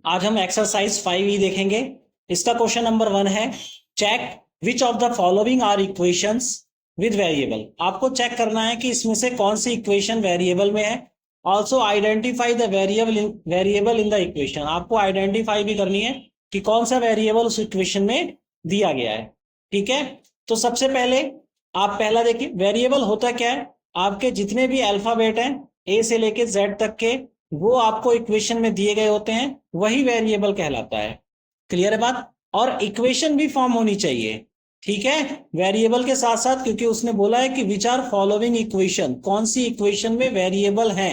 आज हम exercise 5E देखेंगे। इसका क्वेश्चन नंबर 1 है, check which of the following are equations with variable. आपको चेक करना है कि इसमें से कौन सी इक्वेशन वेरिएबल में है। Also identify the variable in the equation. आपको आइडेंटिफाई भी करनी है कि कौन सा वेरिएबल उस इक्वेशन में दिया गया है। ठीक है, तो सबसे पहले आप पहला देखिए, वेरिएबल होता क्या है। आपके जितने भी अल्फाबेट हैं ए से लेके जेड तक के, वो आपको इक्वेशन में दिए गए होते हैं, वही वेरिएबल कहलाता है। क्लियर है बात। और इक्वेशन भी फॉर्म होनी चाहिए, ठीक है, वेरिएबल के साथ साथ, क्योंकि उसने बोला है कि विच आर फॉलोइंग इक्वेशन, कौन सी इक्वेशन में वेरिएबल है।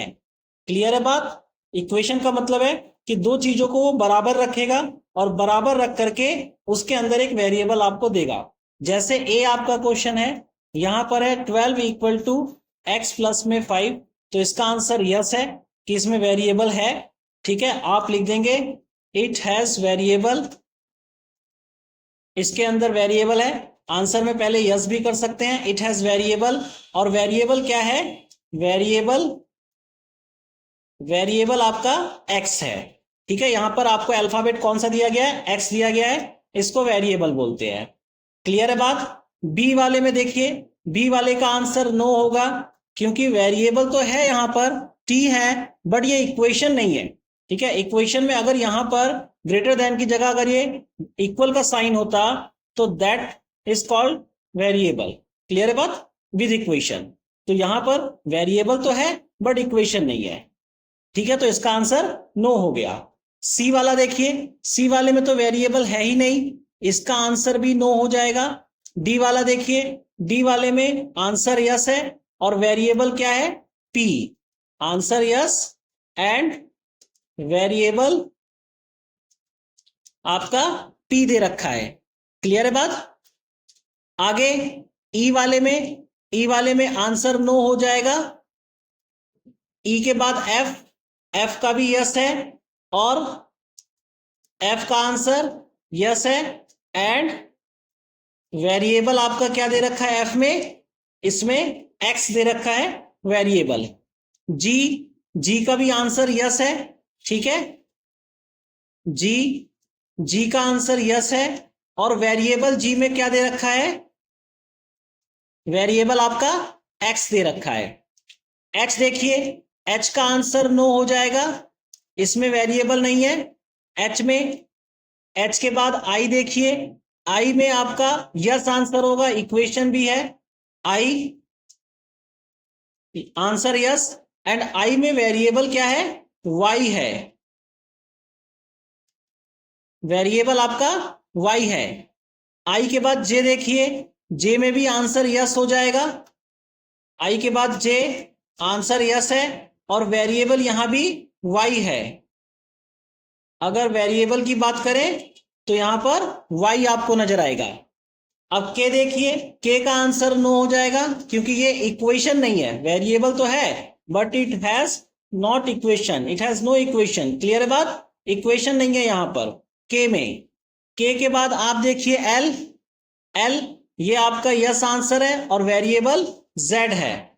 क्लियर है बात। इक्वेशन का मतलब है कि दो चीजों को वो बराबर रखेगा और बराबर रख करके उसके अंदर एक वेरिएबल आपको देगा। जैसे ए आपका क्वेश्चन है, यहां पर है 12 इक्वल टू एक्स प्लस में 5, तो इसका आंसर यस है कि इसमें वेरिएबल है। ठीक है, आप लिख देंगे इट हैज वेरिएबल, इसके अंदर वेरिएबल है। आंसर में पहले यस भी कर सकते हैं, इट हैज वेरिएबल। और वेरिएबल क्या है, वेरिएबल वेरिएबल आपका एक्स है। ठीक है, यहां पर आपको अल्फाबेट कौन सा दिया गया है, एक्स दिया गया है, इसको वेरिएबल बोलते हैं। क्लियर है बात। बी वाले में देखिए, बी वाले का आंसर नो होगा, क्योंकि वेरिएबल तो है यहां पर, टी है, बट ये इक्वेशन नहीं है। ठीक है, इक्वेशन में अगर यहां पर ग्रेटर देन की जगह अगर ये इक्वल का साइन होता तो that is called variable. Clear है बात, विद इक्वेशन। तो यहां पर वेरिएबल तो है बट इक्वेशन नहीं है। ठीक है, तो इसका आंसर नो हो गया। सी वाला देखिए, सी वाले में तो वेरिएबल है ही नहीं, इसका आंसर भी नो हो जाएगा। डी वाला देखिए, डी वाले में आंसर यस है और वेरिएबल क्या है, P. Answer yes and variable आपका पी दे रखा है। क्लियर है बात। आगे ई वाले में, ई वाले में आंसर नो हो जाएगा। ई के बाद एफ, एफ का भी यस है और एफ का आंसर यस है एंड वेरिएबल आपका क्या दे रखा है एफ में, इसमें एक्स दे रखा है वेरिएबल। जी, जी का भी आंसर यस है। ठीक है, जी, जी का आंसर यस है और वेरिएबल जी में क्या दे रखा है, वेरिएबल आपका एक्स दे रखा है। एक्स देखिए, एच का आंसर नो हो जाएगा, इसमें वेरिएबल नहीं है एच में। एच के बाद आई देखिए, आई में आपका यस आंसर होगा, इक्वेशन भी है, I answer yes and I में वेरिएबल क्या है, वाई है, वेरिएबल आपका वाई है। आई के बाद जे देखिए, जे में भी आंसर यस हो जाएगा, आई के बाद जे आंसर यस है और वेरिएबल यहां भी वाई है। अगर वेरिएबल की बात करें तो यहां पर वाई आपको नजर आएगा। अब के देखिए, के का आंसर नो हो जाएगा, क्योंकि ये इक्वेशन नहीं है, वेरिएबल तो है but it has not equation, it has no equation. Clear है बात, इक्वेशन नहीं है यहां पर के में। के बाद आप देखिए एल, एल ये आपका यस आंसर है और वेरिएबल जेड है।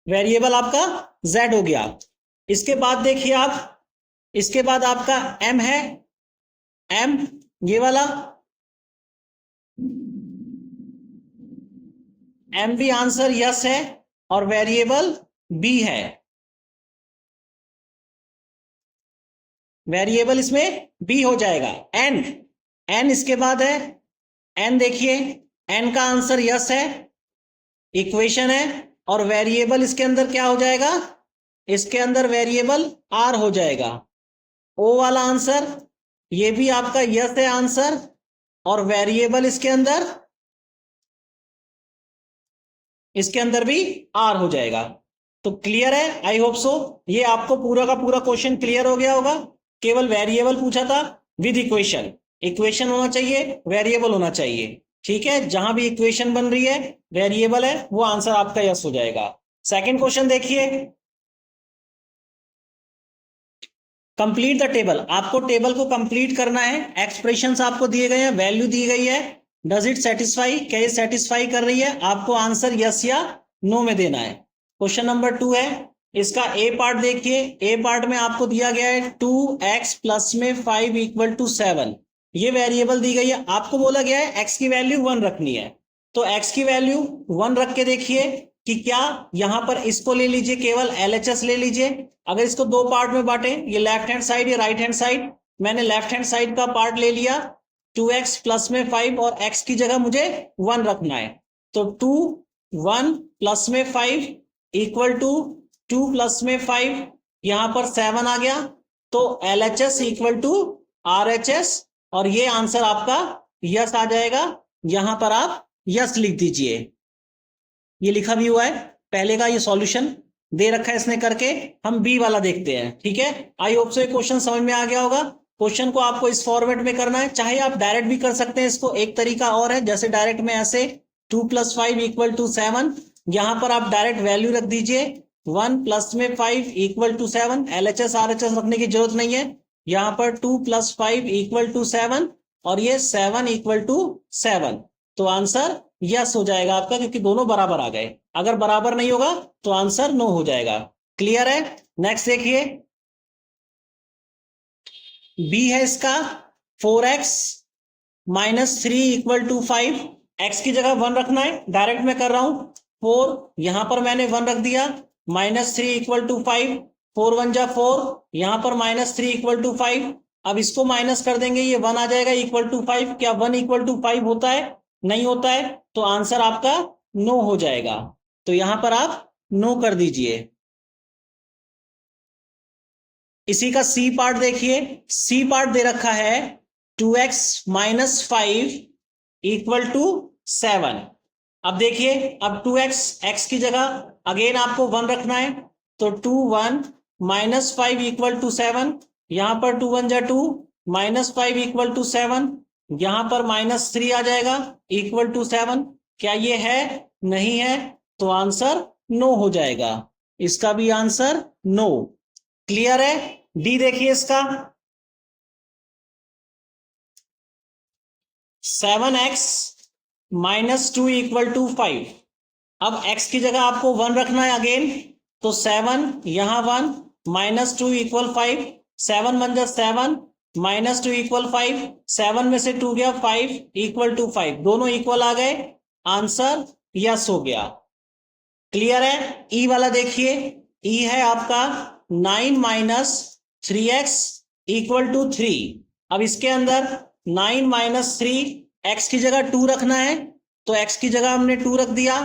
वेरिएबल आपका जेड हो गया। इसके बाद देखिए आप, इसके बाद आपका एम है, एम ये वाला, एम भी आंसर यस है और वेरिएबल बी है। वेरिएबल इसमें बी हो जाएगा। एन, एन इसके बाद है, एन देखिए, एन का आंसर यस है, इक्वेशन है और वेरिएबल इसके अंदर क्या हो जाएगा, इसके अंदर वेरिएबल आर हो जाएगा। ओ वाला आंसर, ये भी आपका यस है आंसर और वेरिएबल इसके अंदर भी आर हो जाएगा। तो क्लियर है, आई होप सो ये आपको पूरा का पूरा क्वेश्चन क्लियर हो गया होगा। केवल वेरिएबल पूछा था विद इक्वेशन, इक्वेशन होना चाहिए, वेरिएबल होना चाहिए। ठीक है, जहां भी इक्वेशन बन रही है, वेरिएबल है, वो आंसर आपका यस हो जाएगा। सेकंड क्वेश्चन देखिए, कंप्लीट द टेबल। आपको टेबल को कंप्लीट करना है, एक्सप्रेशंस आपको दिए गए हैं, वैल्यू दी गई है, डज इट सेटिस्फाई, क्या ये सेटिस्फाई कर रही है? आपको आंसर यस या नो में देना है। क्वेश्चन नंबर 2 है, इसका ए पार्ट देखिए। ए पार्ट में आपको दिया गया है 2x प्लस में 5 इक्वल टू 7, ये वेरिएबल दी गई है। आपको बोला गया है x की वैल्यू 1 रखनी है, तो x की वैल्यू 1 रख के देखिए कि क्या यहां पर इसको ले लीजिए, केवल LHS ले लीजिए। अगर इसको दो पार्ट में बांटे, ये लेफ्ट हैंड साइड, ये राइट हैंड साइड, मैंने लेफ्ट हैंड साइड का पार्ट ले लिया 2x प्लस में 5 और x की जगह मुझे 1 रखना है, तो 2 1 प्लस में 5 इक्वल टू 2 प्लस में 5, यहां पर 7 आ गया, तो LHS इक्वल टू RHS, और ये आंसर आपका यस आ जाएगा। यहां पर आप यस लिख दीजिए, ये लिखा भी हुआ है पहले का, ये सॉल्यूशन दे रखा है इसने करके। हम बी वाला देखते हैं, ठीक है। आई होप सो ये क्वेश्चन समझ में आ गया होगा। क्वेश्चन को आपको इस फॉर्मेट में करना है, चाहे आप डायरेक्ट भी कर सकते हैं इसको। एक तरीका और है, जैसे डायरेक्ट में ऐसे 2 प्लस 5 इक्वल टू 7, यहां पर आप डायरेक्ट वैल्यू रख दीजिए 1 प्लस में 5 इक्वल टू 7, LHS RHS रखने की जरूरत नहीं है। यहां पर 2 प्लस 5 इक्वल टू 7 और ये 7 इक्वल टू 7, तो आंसर यस हो जाएगा आपका, क्योंकि दोनों बराबर आ गए। अगर बराबर नहीं होगा तो आंसर नो हो जाएगा। क्लियर है? नेक्स्ट देखिए, बी है इसका 4x minus 3 equal to 5, x की जगह 1 रखना है, डायरेक्ट में कर रहा हूं। 4 यहां पर मैंने 1 रख दिया, माइनस 3 इक्वल टू 5, 4 1 जा 4, यहां पर माइनस 3 इक्वल टू 5। अब इसको माइनस कर देंगे, ये 1 आ जाएगा इक्वल टू 5। क्या 1 इक्वल टू 5 होता है? नहीं होता है, तो आंसर आपका नो हो जाएगा। तो यहां पर आप नो कर दीजिए। इसी का सी पार्ट देखिए, सी पार्ट दे रखा है 2x माइनस 5 इक्वल टू 7। अब देखिए, अब 2x x की जगह अगेन आपको 1 रखना है, तो 2 1 माइनस 5 इक्वल टू 7, यहां पर 2 1 जा 2, माइनस 5 इक्वल टू 7, यहां पर माइनस 3 आ जाएगा इक्वल टू 7। क्या ये है? नहीं है, तो आंसर नो हो जाएगा। इसका भी आंसर नो। क्लियर है? डी देखिए इसका 7x माइनस 2 इक्वल टू 5। अब x की जगह आपको 1 रखना है अगेन, तो 7 यहां 1 माइनस 2 इक्वल 5, 7 1 जा 7, माइनस 2 इक्वल 5, 7 में से 2 गया 5 इक्वल टू 5, दोनों इक्वल आ गए, आंसर यस हो गया। क्लियर है? ई वाला देखिए, ई है आपका 9 माइनस 3x इक्वल टू 3। अब इसके अंदर 9 माइनस 3, x की जगह 2 रखना है, तो x की जगह हमने 2 रख दिया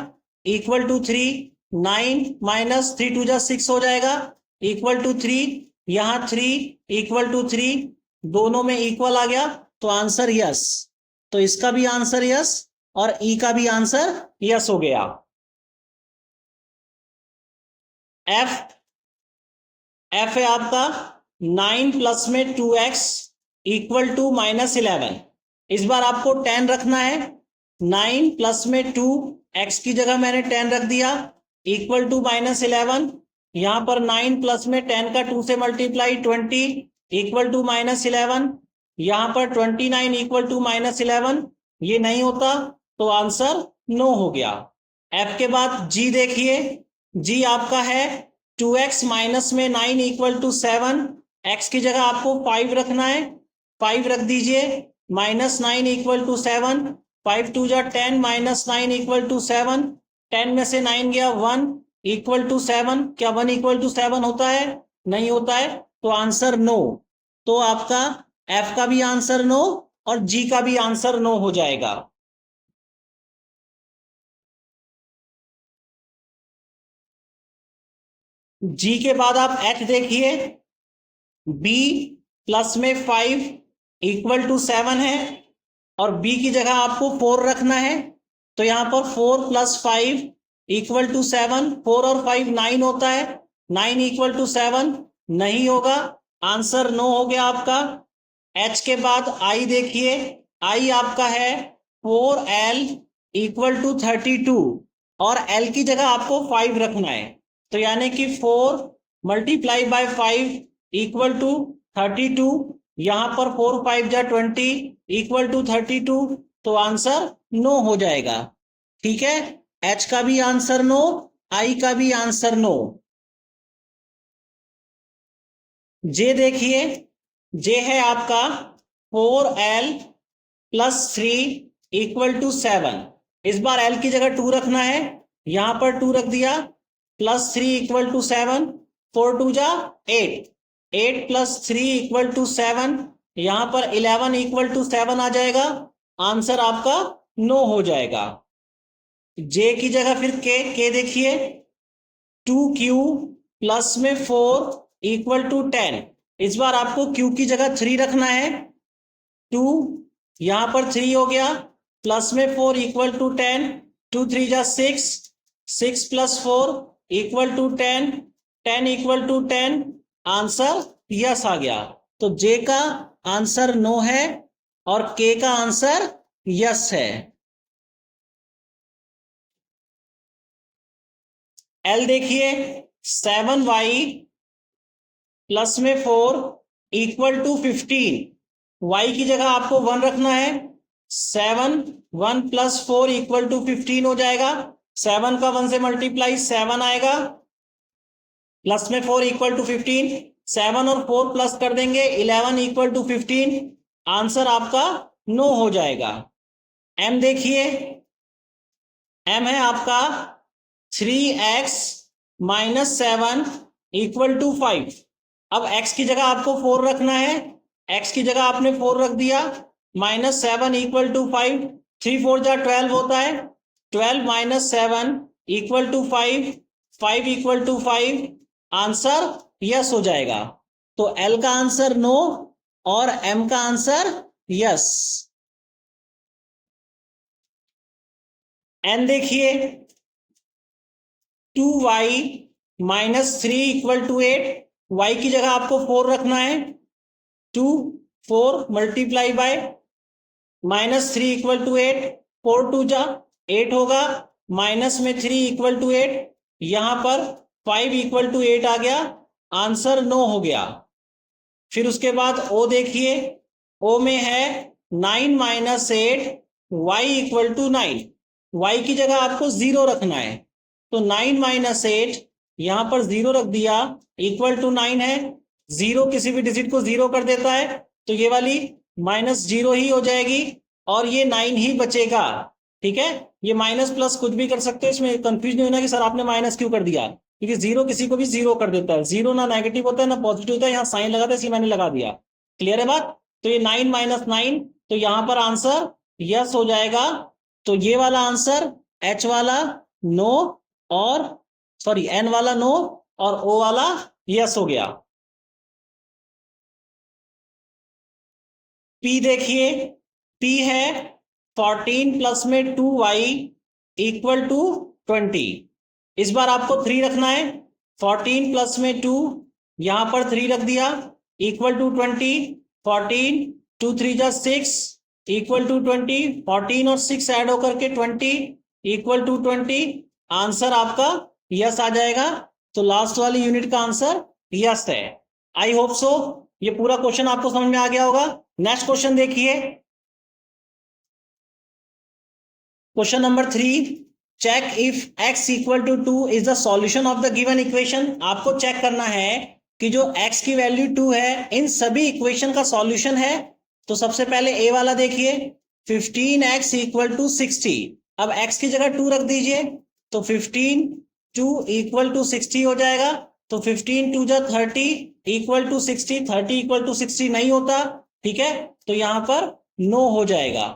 इक्वल टू 3, 9 माइनस 3 2 जा 6 हो जाएगा इक्वल टू 3, यहां 3 इक्वल टू 3, दोनों में इक्वल आ गया, तो आंसर यस। तो इसका भी आंसर यस और ई का भी आंसर यस हो गया। एफ, एफ है आपका 9 प्लस में 2x इक्वल टू माइनस 11। इस बार आपको 10 रखना है, 9 प्लस में 2, x की जगह मैंने 10 रख दिया इक्वल टू माइनस 11। यहां पर 9 प्लस में 10 का 2 से मल्टीप्लाई 20 इक्वल टू माइनस 11। यहां पर 29 इक्वल टू माइनस 11, ये नहीं होता, तो आंसर नो हो गया। एफ के बाद जी देखिए, जी आपका है 2x माइनस में 9 इक्वल टू 7, x की जगह आपको 5 रखना है, 5 रख दीजिए, माइनस 9 इक्वल टू 7, 5 2 जा 10 माइनस 9 इक्वल टू 7, 10 में से 9 गया 1 इक्वल टू 7। क्या 1 इक्वल टू 7 होता है? नहीं होता है, तो आंसर नो। तो आपका एफ का भी आंसर नो और जी का भी आंसर नो हो जाएगा। जी के बाद आप एच देखिए, बी प्लस में 5 इक्वल टू 7 है और बी की जगह आपको 4 रखना है, तो यहां पर 4 प्लस 5 इक्वल टू 7, 4 और 5 9 होता है, 9 इक्वल टू 7 नहीं होगा, आंसर नो हो गया आपका। एच के बाद आई देखिए, आई आपका है 4l इक्वल टू 32 और l की जगह आपको 5 रखना है, तो यानी कि 4 मल्टीप्लाई बाय 5 इक्वल टू 32, यहां पर 4 5 जा 20 इक्वल टू 32, तो आंसर नो हो जाएगा। ठीक है, एच का भी आंसर नो, आई का भी आंसर नो। जे देखिए, जे है आपका 4L प्लस 3 इक्वल टू 7। इस बार L की जगह 2 रखना है, यहां पर 2 रख दिया, प्लस 3 इक्वल टू 7, 4 2 जा 8, 8 प्लस 3 इक्वल टू 7, यहां पर 11 इक्वल टू 7 आ जाएगा, आंसर आपका नो हो जाएगा। जे की जगह फिर के देखिए, 2Q प्लस में 4 इक्वल टू 10। इस बार आपको Q की जगह 3 रखना है, 2 यहां पर 3 हो गया, प्लस में 4 इक्वल टू 10, 2 3 जा 6, 6 plus 4 equal to 10, 10 equal to 10, answer यस आ गया। तो जे का आंसर नो है और के का आंसर यस है। एल देखिए, 7Y प्लस में 4 इक्वल टू 15। वाई की जगह आपको 1 रखना है, 7 1 प्लस 4 इक्वल टू 15 हो जाएगा, 7 का 1 से मल्टीप्लाई 7 आएगा, प्लस में 4 इक्वल टू 15, 7 और 4 प्लस कर देंगे 11 इक्वल टू 15, आंसर आपका नो हो जाएगा। एम देखिए, एम है आपका 3x माइनस 7 इक्वल टू 5। अब x की जगह आपको 4 रखना है, x की जगह आपने 4 रख दिया, माइनस 7 इक्वल टू 5, 3 4 जा 12 होता है, 12 minus 7 equal to 5, 5 equal to 5, answer yes हो जाएगा। तो L का आंसर नो और M का आंसर यस। N देखिए, 2y minus 3 equal to 8। y की जगह आपको 4 रखना है, 2 4 multiply by minus 3 equal to 8, 4 2 जा 8 होगा, माइनस में 3 इक्वल टू 8, यहां पर 5 इक्वल टू 8 आ गया, आंसर नो हो गया। फिर उसके बाद ओ देखिए, ओ में है 9 minus 8 y equal to 9। Y की जगह आपको 0 रखना है, तो 9 माइनस 8 यहां पर 0 रख दिया, इक्वल टू 9 है, 0 किसी भी डिजिट को 0 कर देता है, तो ये वाली माइनस 0 ही हो जाएगी और ये 9 ही बचेगा। ठीक है, ये माइनस प्लस कुछ भी कर सकते हो, इसमें कंफ्यूज नहीं होना कि सर आपने माइनस क्यों कर दिया, क्योंकि 0 किसी को भी 0 कर देता है, 0 ना नेगेटिव होता है ना पॉजिटिव होता है, यहाँ साइन लगाता है इसलिए मैंने लगा दिया। क्लियर है बात? तो ये 9 माइनस 9, तो यहां पर आंसर यस हो जाएगा। तो ये वाला आंसर एच वाला नो और सॉरी एन वाला नो और ओ वाला यस हो गया। पी देखिए, पी है 14 प्लस में 2y इक्वल टू 20। इस बार आपको 3 रखना है, 14 प्लस में 2 यहां पर 3 रख दिया, इक्वल टू 20, 14 2 3 जा 6 इक्वल टू 20, 14 और 6 ऐड होकर के 20 इक्वल टू 20, आंसर आपका यस आ जाएगा। तो लास्ट वाली यूनिट का आंसर यस है। आई होप सो ये पूरा क्वेश्चन आपको समझ में आ गया होगा। नेक्स्ट क्वेश्चन देखिए, question number 3, check if x equal to 2 is the solution of the given equation. आपको चेक करना है कि जो x की वैल्यू 2 है इन सभी इक्वेशन का सॉल्यूशन है। तो सबसे पहले a वाला देखिए, 15x इक्वल टू 60। अब x की जगह 2 रख दीजिए, तो 15 2 इक्वल टू 60 हो जाएगा, तो 15 2 जा 30 इक्वल टू 60, 30 इक्वल टू 60 नहीं होता। ठीक है, तो यहां पर नो हो जाएगा।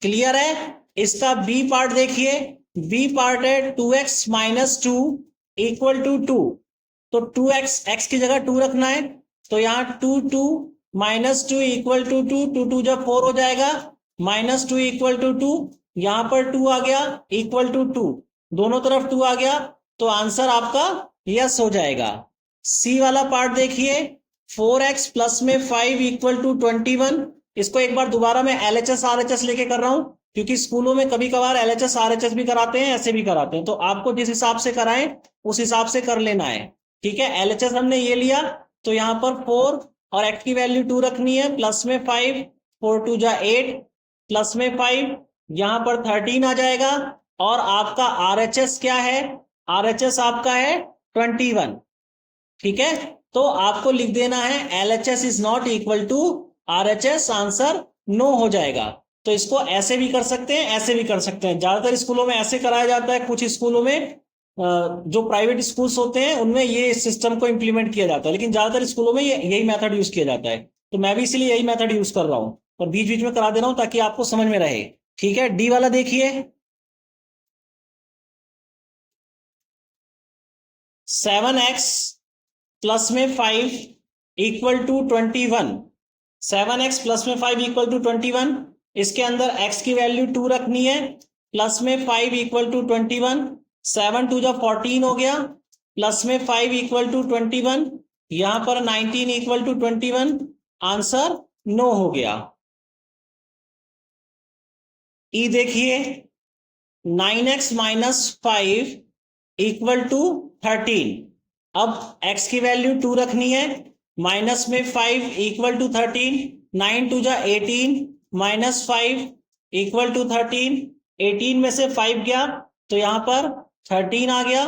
क्लियर है? इसका बी पार्ट देखिए, बी पार्ट है 2x माइनस 2 इक्वल टू 2। तो 2x x की जगह 2 रखना है, तो यहाँ 2 2 माइनस 2 इक्वल टू 2, 2 2 जब 4 हो जाएगा, माइनस 2 इक्वल टू 2, यहां पर 2 आ गया इक्वल टू 2, दोनों तरफ 2 आ गया, तो आंसर आपका यस हो जाएगा। सी वाला पार्ट देखिए, 4x प्लस में 5 इक्वल टू 21। इसको एक बार दोबारा मैं LHS RHS लेके कर रहा हूं, क्योंकि स्कूलों में कभी कभार LHS RHS भी कराते हैं, ऐसे भी कराते हैं, तो आपको जिस हिसाब से कराएं उस हिसाब से कर लेना है। ठीक है, LHS हमने ये लिया, तो यहां पर 4 और x की वैल्यू 2 रखनी है, प्लस में 5, 4 2 जा 8 प्लस में 5 यहां पर 13 आ जाएगा और आपका आरएचएस क्या है, आरएचएस आपका है 21। ठीक है, तो आपको लिख देना है LHS is not equal to RHS, answer no हो जाएगा। तो इसको ऐसे भी कर सकते हैं, ऐसे भी कर सकते हैं। ज्यादातर स्कूलों में ऐसे कराया जाता है, कुछ स्कूलों में जो प्राइवेट स्कूल्स होते हैं उनमें ये सिस्टम को इंप्लीमेंट किया जाता है, लेकिन ज्यादातर स्कूलों में यही मेथड यूज किया जाता है। तो मैं भी इसलिए यही मेथड यूज कर रहा हूं और बीच बीच में करा दे रहा हूं ताकि आपको समझ में रहे। ठीक है, डी वाला देखिए, 7x प्लस में 5 इक्वल टू 21। 7x प्लस में 5 इक्वल टू 21, इसके अंदर x की वैल्यू 2 रखनी है, प्लस में 5 इक्वल टू 21, 7 टू जा 14 हो गया, प्लस में 5 इक्वल टू 21, यहां पर 19 इक्वल टू 21, आंसर नो हो गया। ई देखिए, 9x माइनस 5 इक्वल टू 13। अब x की वैल्यू 2 रखनी है, माइनस में 5 इक्वल टू 13, 9 टू जा 18, माइनस 5 इक्वल टू 13, 18 में से 5 गया तो यहां पर 13 आ गया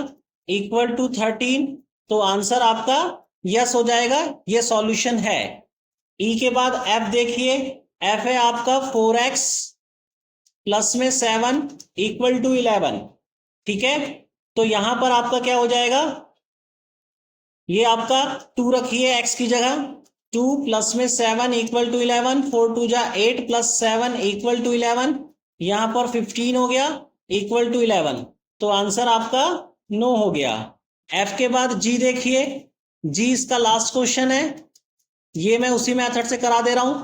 इक्वल टू 13, तो आंसर आपका यस हो जाएगा, ये सॉल्यूशन है। ई के बाद एफ देखिए, एफ है आपका 4x प्लस में 7 इक्वल टू 11। ठीक है, तो यहां पर आपका क्या हो जाएगा, ये आपका 2 रखिए x की जगह, 2 प्लस में 7 इक्वल टू 11, 4 टू जा 8 प्लस 7 इक्वल टू 11, यहां पर 15 हो गया इक्वल टू 11, तो आंसर आपका नो हो गया। f के बाद g देखिए, g इसका लास्ट क्वेश्चन है, ये मैं उसी मेथड से करा दे रहा हूं,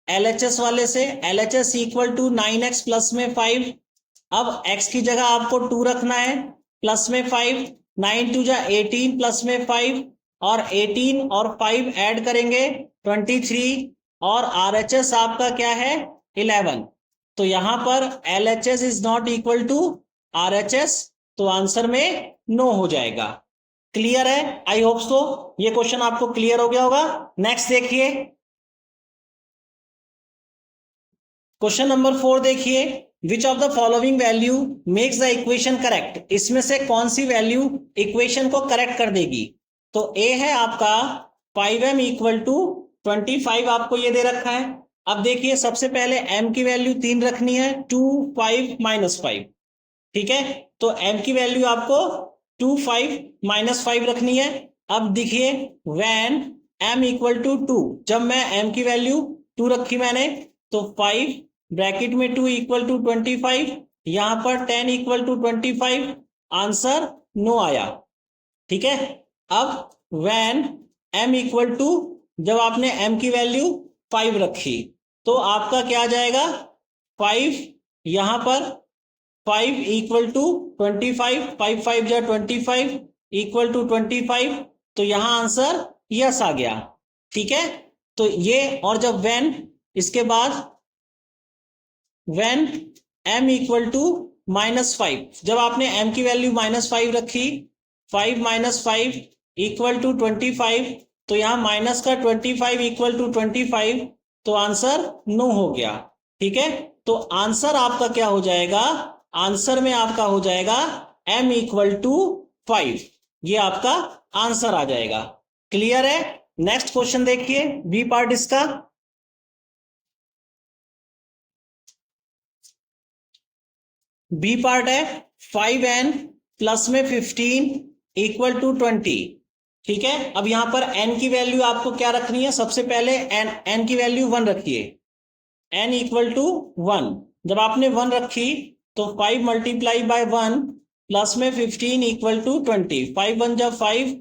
LHS वाले से। LHS equal to 9x plus में 5। अब x की जगह आपको 2 रखना है, प्लस में 5, 9 टू जा 18 प्लस में 5, और 18 और 5 ऐड करेंगे 23, और RHS आपका क्या है 11। तो यहां पर LHS is not equal to RHS, तो आंसर में नो हो जाएगा। क्लियर है, आई होप सो ये क्वेश्चन आपको क्लियर हो गया होगा। नेक्स्ट देखिए, क्वेश्चन नंबर 4 देखिए, विच of the following value makes the equation correct, इसमें से कौन सी वैल्यू इक्वेशन को करेक्ट कर देगी। तो ए है आपका 5m इक्वल टू 25, आपको ये दे रखा है। अब देखिए, सबसे पहले m की वैल्यू 3 रखनी है, 2 5 माइनस 5। ठीक है, तो m की वैल्यू आपको 2 5 माइनस 5 रखनी है। अब देखिए, व्हेन m इक्वल टू 2, जब मैं m की वैल्यू 2 रखी मैंने, तो 5 ब्रैकेट में 2 इक्वल टू 25, यहां पर 10 इक्वल टू 25, आंसर नो आया। ठीक है, अब व्हेन m इक्वल टू, जब आपने m की वैल्यू 5 रखी, तो आपका क्या आ जाएगा 5, यहां पर 5 इक्वल टू 25, 5 5 जा 25 इक्वल टू 25, तो यहां आंसर यस आ गया। ठीक है, तो ये, और जब व्हेन, इसके बाद व्हेन m इक्वल टू -5, जब आपने m की वैल्यू -5 रखी, 5 माइनस 5 इक्वल टू 25, तो यहां माइनस का 25 इक्वल टू 25, तो आंसर नो हो गया। ठीक है, तो आंसर आपका क्या हो जाएगा, आंसर में आपका हो जाएगा m इक्वल टू 5, ये आपका आंसर आ जाएगा। क्लियर है, नेक्स्ट क्वेश्चन देखिए, बी पार्ट इसका। बी पार्ट है 5n प्लस में 15 इक्वल टू 20। ठीक है, अब यहां पर n की वैल्यू आपको क्या रखनी है, सबसे पहले n की वैल्यू 1 रखिए, n इक्वल टू 1। जब आपने 1 रखी, तो 5 मल्टीप्लाई बाय 1 प्लस में 15 इक्वल टू 20, 5 1 जब 5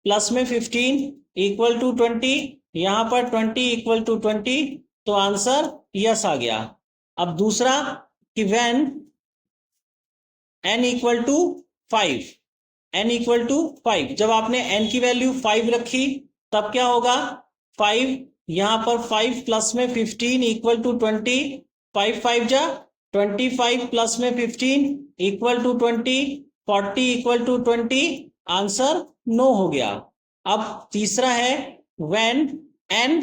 प्लस में 15 इक्वल टू 20, यहां पर 20 इक्वल टू 20, तो आंसर यस आ गया। अब दूसरा कि when n equal to 5, n equal to 5, जब आपने n की वैल्यू 5 रखी, तब क्या होगा 5, यहां पर 5 प्लस में 15 इक्वल टू 20, 5 5 जा 25 प्लस में 15 equal to 20, 40 equal to 20, answer no हो गया। अब तीसरा है व्हेन n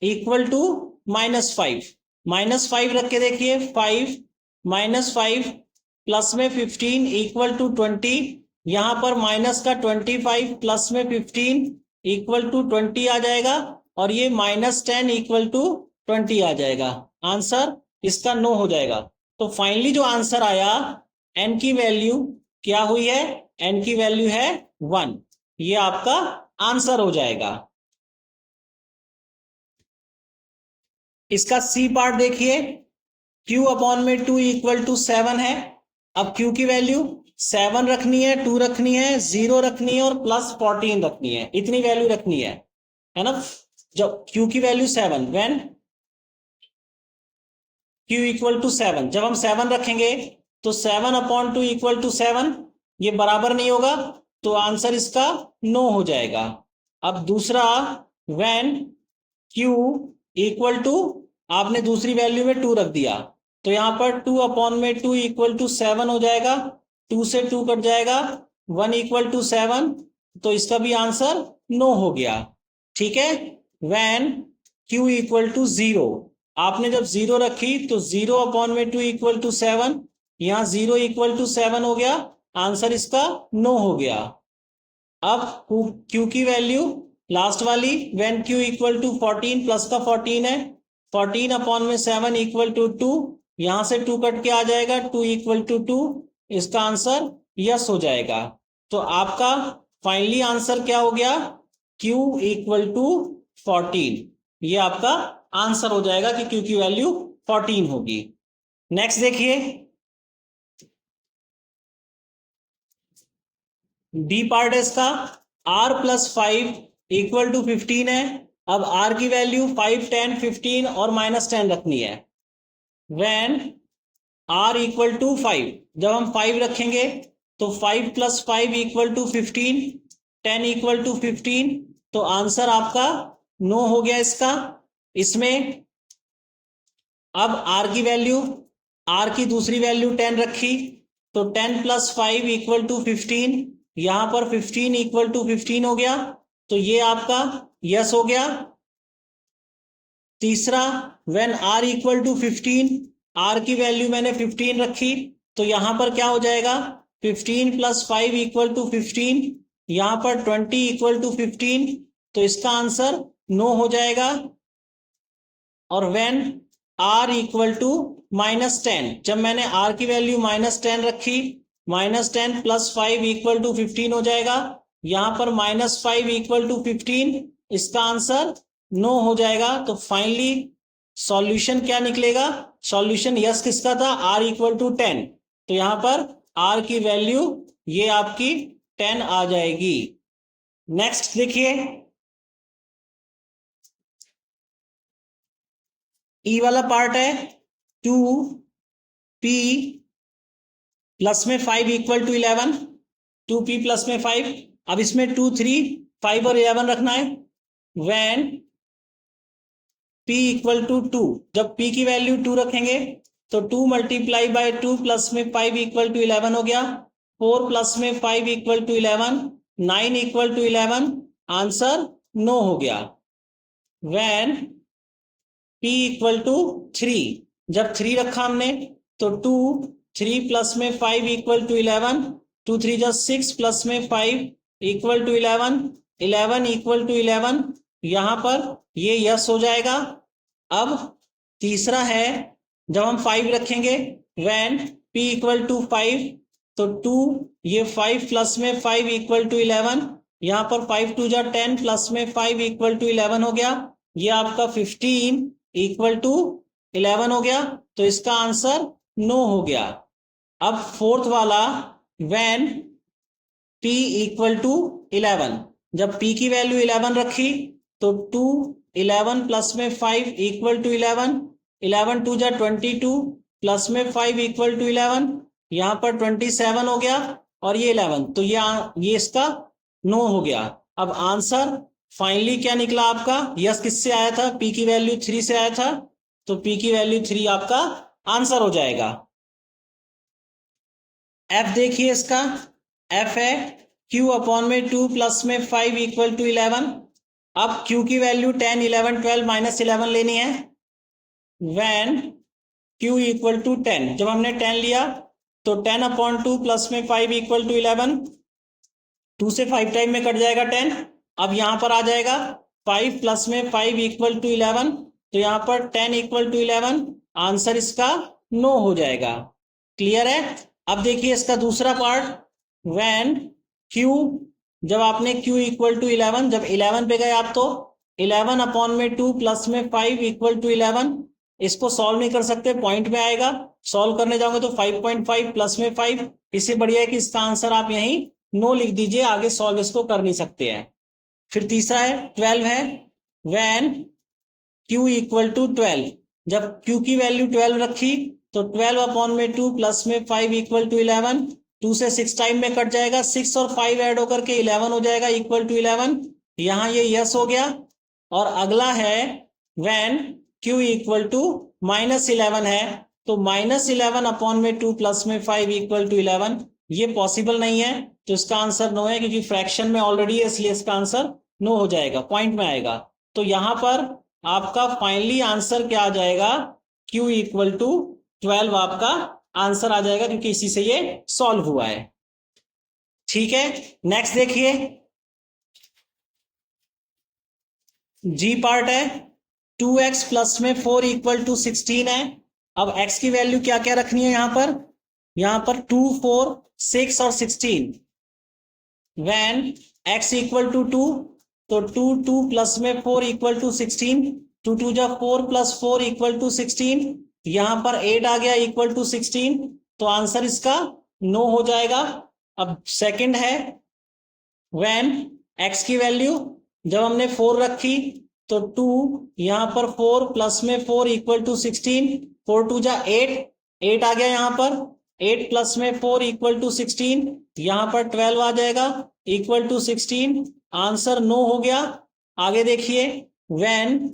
इक्वल टू -5, -5 रख के देखिए, 5 -5 प्लस में 15 इक्वल टू 20, यहां पर माइनस का 25 प्लस में 15 इक्वल टू 20 आ जाएगा, और ये -10 इक्वल टू 20 आ जाएगा। आंसर इसका नो हो जाएगा। तो फाइनली जो आंसर आया, n की वैल्यू क्या हुई है? n की वैल्यू है 1। ये आपका आंसर हो जाएगा। इसका सी पार्ट देखिए, q अपॉन में 2 इक्वल टू 7 है। अब q की वैल्यू 7 रखनी है, 2 रखनी है, 0 रखनी है और प्लस 14 रखनी है। इतनी वैल्यू रखनी है ना? जब q की value 7, when q equal to 7, जब हम 7 रखेंगे तो 7 अपॉन 2 इक्वल टू 7, ये बराबर नहीं होगा, तो आंसर इसका नो हो जाएगा। अब दूसरा, व्हेन q इक्वल टू, आपने दूसरी वैल्यू में 2 रख दिया, तो यहां पर 2 अपॉन में 2 इक्वल टू 7 हो जाएगा। 2 से 2 कट जाएगा, 1 इक्वल टू 7, तो इसका भी आंसर नो हो गया। ठीक है। व्हेन q इक्वल टू 0, आपने जब 0 रखी तो 0 अपॉन में 2 इक्वल टू 7, यहां 0 इक्वल टू 7 हो गया, आंसर इसका नो हो गया। अब q की वैल्यू लास्ट वाली, when q equal to 14, plus का 14 है, 14 अपॉन में 7 इक्वल टू 2, यहां से 2 कट के आ जाएगा, 2 इक्वल टू 2, इसका आंसर यस हो जाएगा। तो आपका फाइनली आंसर क्या हो गया? q इक्वल टू 14, ये आपका आंसर हो जाएगा कि q की वैल्यू 14 होगी। नेक्स्ट देखिए, डी पार्ट है इसका, r प्लस 5 इक्वल टू 15 है। अब r की वैल्यू 5, 10, 15 और -10 रखनी है। व्हेन r इक्वल टू 5, जब हम 5 रखेंगे तो 5 plus 5 equal to 15, 10 equal to 15, तो आंसर आपका नो हो गया इसका। इसमें अब r की वैल्यू, r की दूसरी वैल्यू 10 रखी, तो 10 प्लस 5 इक्वल टू 15, यहां पर 15 इक्वल टू 15 हो गया, तो ये आपका यस हो गया। तीसरा, when r equal to 15, r की वैल्यू मैंने 15 रखी, तो यहां पर क्या हो जाएगा? 15 प्लस 5 इक्वल टू 15, यहां पर 20 इक्वल टू 15, तो इसका आंसर नो हो जाएगा। और व्हेन r इक्वल टू -10, जब मैंने r की वैल्यू -10 रखी, -10 प्लस 5 इक्वल टू 15 हो जाएगा, यहां पर -5 इक्वल टू 15, इसका आंसर नो हो जाएगा। तो फाइनली सॉल्यूशन क्या निकलेगा? सॉल्यूशन यस किसका था? r इक्वल टू 10, तो यहां पर r की वैल्यू ये आपकी 10 आ जाएगी। नेक्स्ट देखिए, ई वाला पार्ट है, 2p प्लस में 5 इक्वल टू 11, 2p प्लस में 5। अब इसमें 2, 3, 5 और 11 रखना है। व्हेन p इक्वल टू 2, जब p की वैल्यू 2 रखेंगे तो 2 मल्टीप्लाई बाय 2 प्लस में 5 इक्वल टू 11 हो गया, 4 प्लस में 5 equal to 11, 9 equal to 11, answer no हो गया। व्हेन p इक्वल टू 3, जब 3 रखा हमने तो 2, 3 प्लस में 5 इक्वल टू 11, 2 3 जा 6 प्लस में 5 इक्वल टू 11, 11 इक्वल टू 11, यहां पर ये यस हो जाएगा। अब तीसरा है, जब हम 5 रखेंगे, व्हेन p इक्वल टू 5, तो 2, ये 5 प्लस में 5 इक्वल टू 11, यहां पर 5 2 जा 10 प्लस में 5 इक्वल टू 11 हो गया, ये आपका 15 इक्वल टू 11 हो गया, तो इसका आंसर नो हो गया। अब फोर्थ वाला, व्हेन p इक्वल टू 11, जब p की वैल्यू 11 रखी तो 2, 11 प्लस में 5 इक्वल टू 11, 11 2 जा 22 प्लस में 5 इक्वल टू 11, यहां पर 27 हो गया, और ये 11, तो ये इसका नो हो गया। अब आंसर फाइनली क्या निकला आपका? यस किससे आया था? p की वैल्यू 3 से आया था, तो p की वैल्यू 3 आपका आंसर हो जाएगा। f देखिए इसका, f है q अपॉन में 2 प्लस में 5 इक्वल टू 11। अब q की वैल्यू 10, 11, 12 -11 लेनी है। व्हेन Q इक्वल टू 10, जब हमने 10 लिया तो 10/2 प्लस में 5 इक्वल टू 11, 2 से 5 टाइम में कट जाएगा 10। अब यहां पर आ जाएगा 5 प्लस में 5 इक्वल टू 11, तो यहां पर 10 इक्वल टू 11, आंसर इसका 9 हो जाएगा। क्लियर है? अब देखिए इसका दूसरा पार्ट, व्हेन Q, जब आपने Q इक्वल टू 11, जब 11 पे गए आप तो 11/2 प्लस में 5 इक्वल टू 11, इसको सॉल्व नहीं कर सकते, पॉइंट में आएगा, सॉल्व करने जाओगे तो 5.5 प्लस में 5, इससे बढ़िया है कि इसका आंसर आप यहीं 9 लिख दीजिए, आगे सॉल्व इसको कर नहीं सकते हैं। फिर तीसरा है 12 है, व्हेन Q इक्वल टू 12, जब Q की वैल्यू 12 रखी तो 12/2 प्लस में 5 इक्वल टू 11, 2 से 6 टाइम में कट जाएगा, 6 और 5 ऐड होकर के 11 हो जाएगा इक्वल टू 11, यहां ये यस हो गया। और अगला है व्हेन Q इक्वल टू -11 है, तो -11/2 प्लस में 5 इक्वल टू 11, ये पॉसिबल नहीं है, तो इसका आंसर 9 है, क्योंकि फ्रैक्शन में ऑलरेडी है, इसलिए इसका आंसर 9 हो जाएगा, पॉइंट में आएगा। तो यहां पर आपका फाइनली आंसर क्या आ जाएगा, Q इक्वल टू 12 आपका आंसर आ जाएगा, क्योंकि इसी से ये सॉल्व हुआ है। ठीक है, नेक्स्ट देखिए, जी पार्ट है, 2x प्लस में 4 इक्वल टू 16 है। अब x की वैल्यू क्या क्या रखनी है यहां पर 2, 4, 6 और 16। व्हेन x इक्वल टू 2, तो 2, 2 प्लस में 4 इक्वल टू 16, 2 2 जा 4 प्लस 4 इक्वल टू 16, यहां पर 8 आ गया इक्वल टू 16, तो आंसर इसका 9 हो जाएगा। अब सेकंड है, व्हेन x की वैल्यू जब हमने 4 रखी तो 2, यहां पर 4 प्लस में 4 इक्वल टू 16, 4 2 जा 8, 8 आ गया यहां पर, 8 प्लस में 4 इक्वल टू 16, यहां पर 12 आ जाएगा इक्वल टू 16, आंसर 9 हो गया। आगे देखिए, व्हेन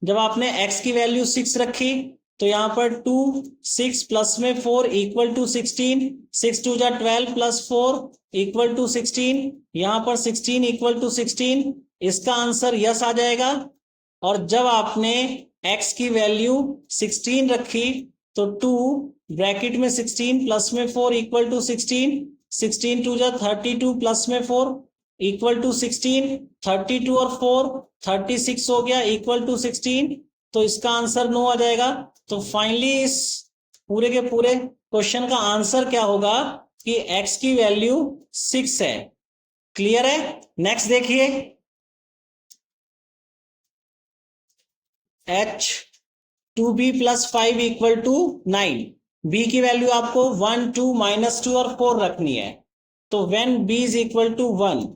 जब आपने x की वैल्यू 6 रखी तो यहां पर 2, 6 प्लस में 4 इक्वल टू 16, 6 2 जा 12 प्लस 4 इक्वल टू 16, यहां पर 16 इक्वल टू 16, इसका आंसर यस आ जाएगा। और जब आपने x की वैल्यू 16 रखी तो 2 ब्रैकेट में 16 प्लस में 4 इक्वल टू 16, 16 2 जा 32 प्लस में 4 इक्वल टू 16, 32 और 4 36 हो गया इक्वल टू 16, तो इसका आंसर 9 आ जाएगा। तो फाइनली इस पूरे के पूरे क्वेश्चन का आंसर क्या होगा कि x की वैल्यू 6 है। क्लियर है? नेक्स्ट देखिए, h 2b plus 5 equal to 9, b की वैल्यू आपको 1, 2, -2 और 4 रखनी है। तो when b is equal to 1,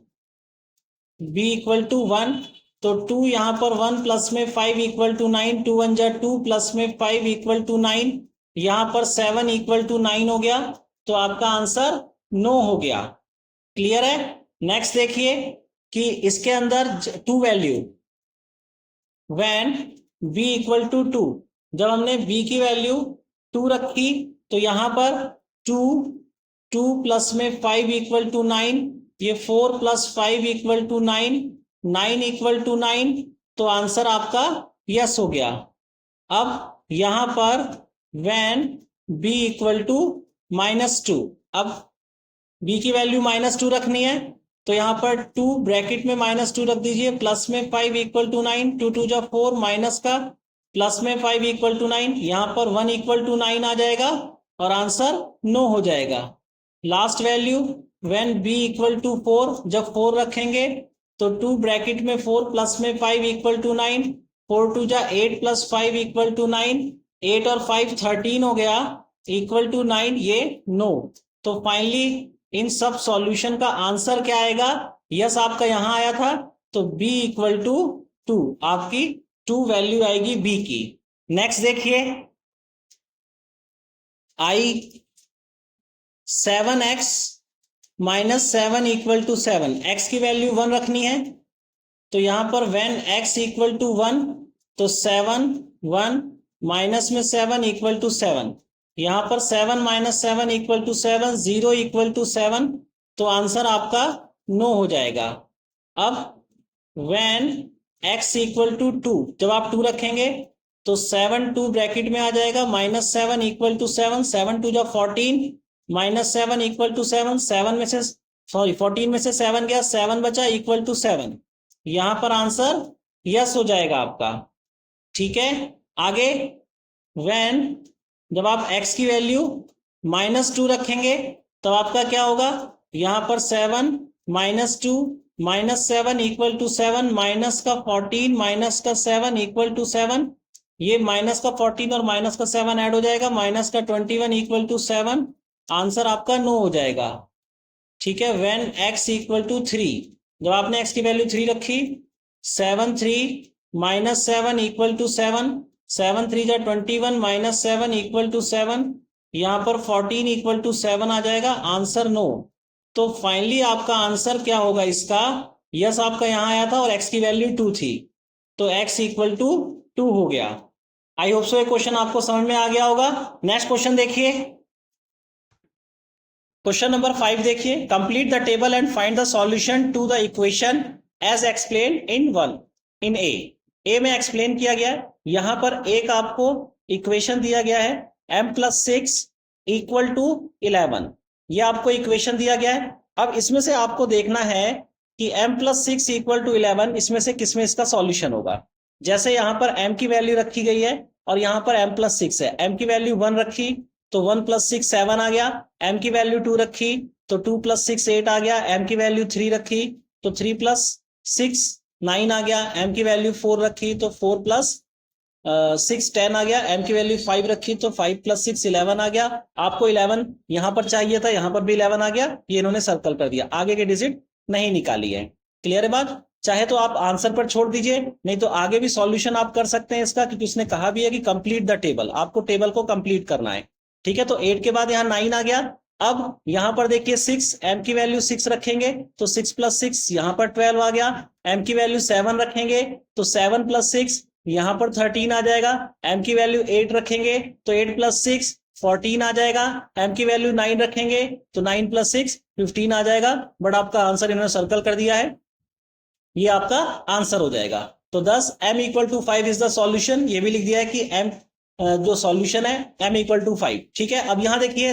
b equal to 1, तो 2 यहां पर 1 प्लस में 5 इक्वल टू 9, 2 1 जा 2 प्लस में 5 इक्वल टू 9, यहां पर 7 इक्वल टू 9 हो गया, तो आपका आंसर 9 हो गया। क्लियर है? नेक्स्ट देखिए कि इसके अंदर 2 value, when b equal to 2, जब हमने b की वैल्यू 2 रखी तो यहां पर 2, 2 प्लस में 5 इक्वल टू 9, ये 4 plus 5 equal to 9, 9 equal to 9, तो आंसर आपका यस हो गया। अब यहां पर व्हेन b इक्वल टू -2, अब b की वैल्यू -2 रखनी है, तो यहां पर 2 ब्रैकेट में -2 रख दीजिए, प्लस में 5 इक्वल टू 9, 2 2 जा 4 माइनस का प्लस में 5 इक्वल टू 9, यहां पर 1 इक्वल टू 9 आ जाएगा और आंसर 9 हो जाएगा। Last value when b equal to 4, जब 4 रखेंगे तो 2 ब्रैकेट में 4 प्लस में 5 इक्वल टू 9, 4 2 जा 8 प्लस 5 इक्वल टू 9, 8 और 5 13 हो गया इक्वल टू 9, ये 9। तो फाइनली इन सब सॉल्यूशन का आंसर क्या आएगा, यस आपका यहां आया था, तो b इक्वल टू 2, आपकी 2 वैल्यू आएगी b की। नेक्स्ट देखिए, i 7x -7 equal to 7, x की वैल्यू 1 रखनी है, तो यहां पर व्हेन x इक्वल टू 1, तो 7 1 माइनस में 7 इक्वल टू 7, यहां पर 7 - 7 इक्वल टू 7, 0 इक्वल टू 7, तो आंसर आपका 9 हो जाएगा। अब व्हेन x इक्वल टू 2, जब आप 2 रखेंगे तो 7 2 ब्रैकेट में आ जाएगा, -7 इक्वल टू 7, 7 2 जा 14, -7 इक्वल टू 7, 7 में से सॉरी 14 में से 7 गया, 7 बचा इक्वल टू 7। यहां पर आंसर यस हो जाएगा आपका। ठीक है, आगे व्हेन जब आप x की वैल्यू -2 रखेंगे तो आपका क्या होगा, यहां पर 7 -2 -7 इक्वल टू 7, माइनस का 14 माइनस का 7 इक्वल टू 7, ये माइनस का 14 और माइनस का 7 ऐड हो जाएगा, माइनस का 21 इक्वल टू 7, आंसर आपका नो हो जाएगा। ठीक है, व्हेन x इक्वल टू 3, जब आपने x की वैल्यू 3 रखी, 7 3 -7 इक्वल टू 7, 7 3 जा 21 -7 इक्वल टू 7, यहां पर 14 इक्वल टू 7 आ जाएगा, आंसर नो। तो फाइनली आपका आंसर क्या होगा इसका, यस आपका यहां आया था और x की वैल्यू 2 थी, तो x इक्वल टू 2 हो गया। आई होप सो ये क्वेश्चन आपको समझ में आ गया होगा। नेक्स्ट क्वेश्चन देखिए, क्वेश्चन नंबर 5 देखिए, complete the table and find the solution to the equation as explain in a में एक्सप्लेन किया गया है। यहां पर एक आपको इक्वेशन दिया गया है m+6 इक्वल टू 11, ये आपको इक्वेशन दिया गया है। अब इसमें से आपको देखना है कि m+6 इक्वल टू 11 इसमें से किसमें इसका सॉल्यूशन होगा। जैसे यहां पर m की वैल्यू रखी गई है और यहां पर m+6 है, m की वैल्यू 1 रखी तो 1 + 6 7 आ गया, m की वैल्यू 2 रखी तो 2 + 6 8 आ गया, m की वैल्यू 3 रखी तो 3 + 6 9 आ गया, m की वैल्यू 4 रखी तो 4 + 6 10 आ गया, m की वैल्यू 5 रखी तो 5 + 6 11 आ गया। आपको 11 यहां पर चाहिए था, यहां पर भी 11 आ गया, ये इन्होंने सर्कल कर दिया, आगे के डिजिट नहीं निकाली है। क्लियर है बात, चाहे तो आप आंसर पर छोड़ दीजिए, नहीं तो आगे भी सॉल्यूशन आप कर सकते हैं इसका, क्योंकि उसने कहा भी है कि कंप्लीट द टेबल, आपको टेबल को कंप्लीट करना है। ठीक है, तो 8 के बाद यहाँ 9 आ गया। अब यहां पर देखिए 6, m की वैल्यू 6 रखेंगे तो 6 + 6 यहां पर 12 आ गया, m की वैल्यू 7 रखेंगे तो 7 + 6 यहां पर 13 आ जाएगा, m की वैल्यू 8 रखेंगे तो 8 + 6 14 आ जाएगा, m की वैल्यू 9 रखेंगे तो 9 + 6 15 आ जाएगा। बट आपका आंसर इन्होंने सर्कल कर दिया है, ये आपका आंसर हो जाएगा। तो 10 m equal to 5 is the solution, ये भी लिख दिया है कि m जो सॉल्यूशन है m इक्वल टू 5। ठीक है, अब यहां देखिए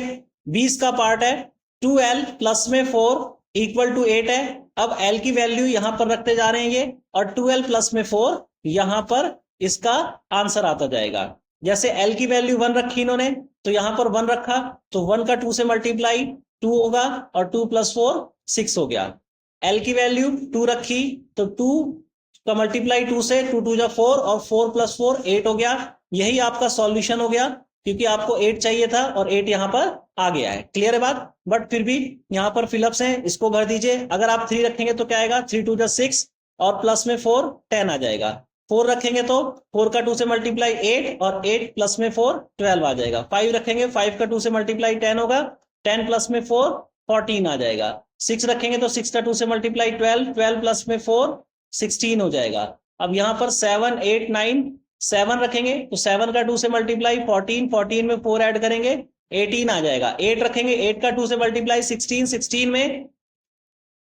20 का पार्ट है, 2l प्लस में 4 इक्वल टू 8 है। अब l की वैल्यू यहां पर रखते जा रहे हैं ये, और 2l प्लस में 4 यहां पर इसका आंसर आता जाएगा। जैसे l की वैल्यू 1 रखी इन्होंने तो यहां पर 1 रखा तो 1 का 2 से मल्टीप्लाई 2 होगा और 2 + 4 6 हो गया। l की वैल्यू 2 रखी तो 2 का मल्टीप्लाई 2 से 2 2 जा 4 और 4 + 4 8 हो गया। यही आपका सॉल्यूशन हो गया, क्योंकि आपको 8 चाहिए था और 8 यहां पर आ गया है। क्लियर है बात, बट फिर भी यहां पर फिलअप्स हैं, इसको भर दीजिए। अगर आप 3 रखेंगे तो क्या आएगा, 3 2 जा 6 और प्लस में 4 10 आ जाएगा। 4 रखेंगे तो 4 का 2 से मल्टीप्लाई 8 और 8 प्लस में 4 12 आ जाएगा। 5 रखेंगे, 5 का 2 से मल्टीप्लाई 10 होगा, 10 प्लस में 4 14 आ जाएगा। 6 रखेंगे तो 6 का 2 से मल्टीप्लाई 12, 12 प्लस में 4 16 हो जाएगा। अब यहां पर 7 8 9 7 रखेंगे तो 7 का 2 से मल्टीप्लाई 14, 14 में 4 ऐड करेंगे 18 आ जाएगा। 8 रखेंगे, 8 का 2 से मल्टीप्लाई 16, 16 में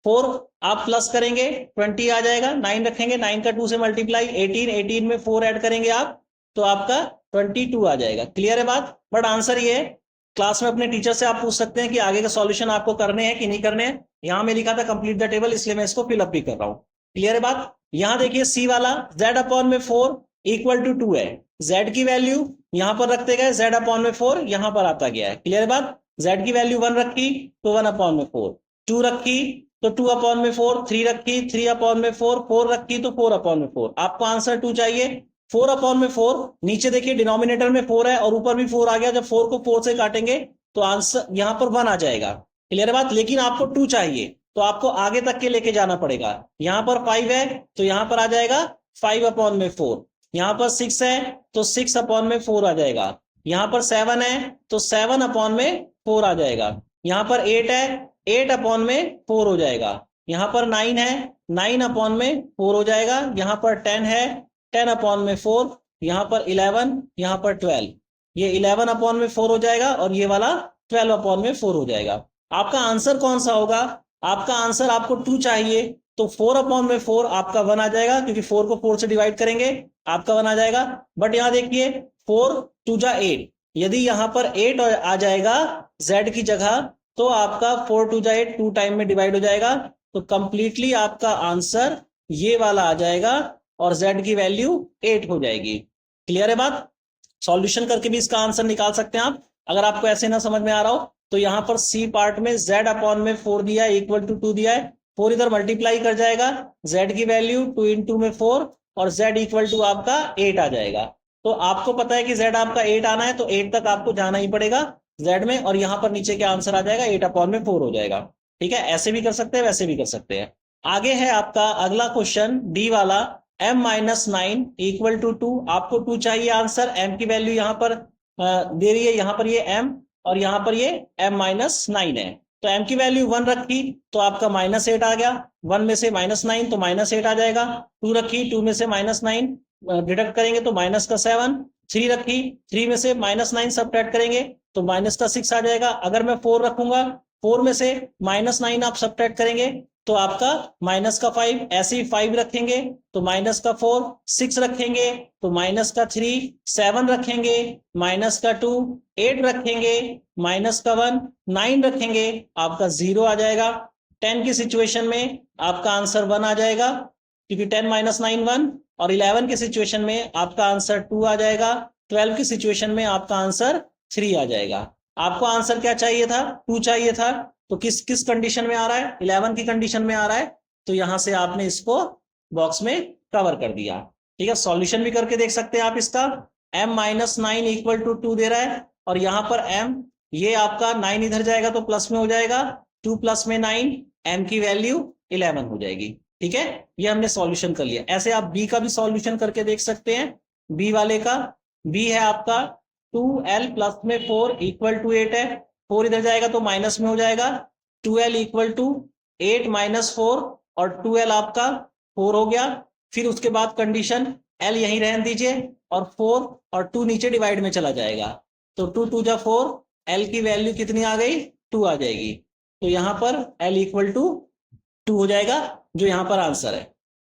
4 आप प्लस करेंगे 20 आ जाएगा। 9 रखेंगे, 9 का 2 से मल्टीप्लाई 18, 18 में 4 ऐड करेंगे आप तो आपका 22 आ जाएगा। क्लियर है बात, बट आंसर ये है। क्लास में अपने टीचर से आप पूछ सकते हैं कि आगे का सॉल्यूशन आपको करने हैं कि नहीं करने हैं। यहां में लिखा था कंप्लीट द टेबल, इसलिए मैं इसको फिलअप भी कर रहा हूं। क्लियर है बात, यहां देखिए सी वाला z/4 इक्वल टू 2 है, z की वैल्यू यहां पर रखते गए, z/4 यहां पर आता गया है। क्लियर है बात, z की वैल्यू 1 रखी तो 1/4, 2 रखी तो 2/4, 3 रखी 3/4, 4 रखी तो 4/4। आपको आंसर 2 चाहिए। 4/4 नीचे देखिए डिनोमिनेटर में 4 है और ऊपर भी 4 आ गया, जब 4 को 4 से काटेंगे तो आंसर यहां पर 1 आ जाएगा। क्लियर है बात, लेकिन आपको 2 चाहिए तो आपको आगे तक के लेके जाना पड़ेगा। यहां पर 5 है तो यहां पर आ जाएगा 5/4, यहां पर 6 है तो 6/4 आ जाएगा, यहां पर 7 है तो 7/4 आ जाएगा, यहां पर 8 है 8/4 हो जाएगा, यहां पर 9 है 9/4 हो जाएगा, यहां पर 10 है 10/4, यहां पर 11, यहां पर 12, ये 11/4 हो जाएगा और ये वाला 12/4 हो जाएगा। आपका आंसर कौन सा होगा, आपका आंसर आपको 2 चाहिए तो 4/4 आपका 1 आ जाएगा, क्योंकि 4 को 4 से डिवाइड करेंगे आपका 1 आ जाएगा। बट यहाँ देखिए 4 2 जा 8, यदि यहाँ पर 8 आ जाएगा z की जगह तो आपका 4 2 जा 8 2 टाइम में डिवाइड हो जाएगा, तो कंप्लीटली आपका आंसर ये वाला आ जाएगा और z की वैल्यू 8 हो जाएगी। क्लियर है बात? सॉल्यूशन करके भी इसका आंसर निकाल सकते हैं आप। अगर आपको ऐसे ना समझ में आ रहा हो तो यहाँ पर सी पार्ट में z अपॉन में 4 दिया है इक्वल टू 2 दिया है, 4 इधर मल्टीप्लाई कर जाएगा, z की वैल्यू 2 इंटू में 4 और z इक्वल टू आपका 8 आ जाएगा। तो आपको पता है कि z आपका 8 आना है तो 8 तक आपको जाना ही पड़ेगा z में, और यहाँ पर नीचे क्या आंसर आ जाएगा 8 अपॉन में 4 हो जाएगा। ठीक है, ऐसे भी कर सकते हैं वैसे भी कर सकते हैं। आगे है आपका अगला क्वेश्चन डी वाला, m माइनस 9 इक्वल टू 2, आपको 2 चाहिए आंसर, m की वैल्यू यहाँ पर दे रही है, यहाँ पर ये m और यहाँ पर ये m माइनस 9 है, तो m की वैल्यू 1 रखी तो आपका -8 आ गया, 1 में से -9 तो -8 आ जाएगा, 2 रखी 2 में से -9 डिडक्ट करेंगे तो माइनस का 7, 3 रखी 3 में से -9 सब्ट्रैक्ट करेंगे तो माइनस का 6 आ जाएगा। अगर मैं 4 रखूंगा 4 में से -9 आप सब्ट्रैक्ट करेंगे तो आपका माइनस का 5, ऐसे ही 5 रखेंगे तो माइनस का 4, 6 रखेंगे तो माइनस का 3, 7 रखेंगे माइनस का 2, 8 रखेंगे माइनस का 1, 9 रखेंगे आपका 0 आ जाएगा। 10 की सिचुएशन में आपका आंसर 1 आ जाएगा क्योंकि 10 माइनस 9 1, और 11 के सिचुएशन में आपका आंसर 2 आ जाएगा, 12 की सिचुएशन में आपका आंसर 3 आ जाएगा। आपको आंसर क्या चाहिए था? 2 चाहिए था, तो किस किस कंडीशन में आ रहा है? 11 की कंडीशन में आ रहा है, तो यहां से आपने इसको बॉक्स में कवर कर दिया। ठीक है, सॉल्यूशन भी करके देख सकते हैं आप इसका। m माइनस 9 इक्वल टू 2 दे रहा है और यहाँ पर m, ये आपका 9 इधर जाएगा तो प्लस में हो जाएगा, 2 प्लस में 9, m की वैल्यू 11 हो जाएगी। ठीक है, ये हमने सॉल्यूशन कर लिया। ऐसे आप b का भी सॉल्यूशन करके देख सकते हैं। b वाले का, b है आपका 2l प्लस में 4 इक्वल टू 8 है, 4 इधर जाएगा तो माइनस में हो जाएगा, 2l इक्वल टू 8 माइनस 4 और 2l आपका 4 हो गया। फिर उसके बाद कंडीशन l यहीं रहने दीजिए और 4 और 2 नीचे डिवाइड में चला जाएगा, तो 2 2 जा 4, l की वैल्यू कितनी आ गई? 2 आ जाएगी, तो यहाँ पर l इक्वल टू 2 हो जाएगा जो यहाँ पर आंसर है।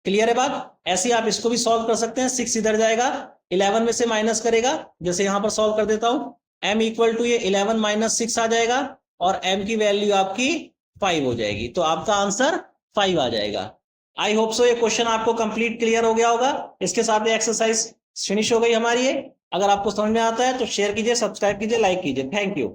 क्लियर है बात? ऐसे आप इसको भी सॉल्व कर सकते हैं। 6 इधर जाएगा, 11 में से माइनस करेगा, जैसे यहाँ पर सॉल्व कर देता हूँ, m इक्वल टू ये 11 माइनस 6 आ जाएगा और m की वैल्यू आपकी 5 हो जाएगी, तो आपका आंसर 5 आ जाएगा। आई होप सो ये क्वेश्चन आपको कंप्लीट क्लियर हो गया होगा। इसके साथ ये एक्सरसाइज फिनिश हो गई हमारी। अगर आपको समझ में आता है तो शेयर कीजिए, सब्सक्राइब कीजिए, लाइक कीजिए। Thank you.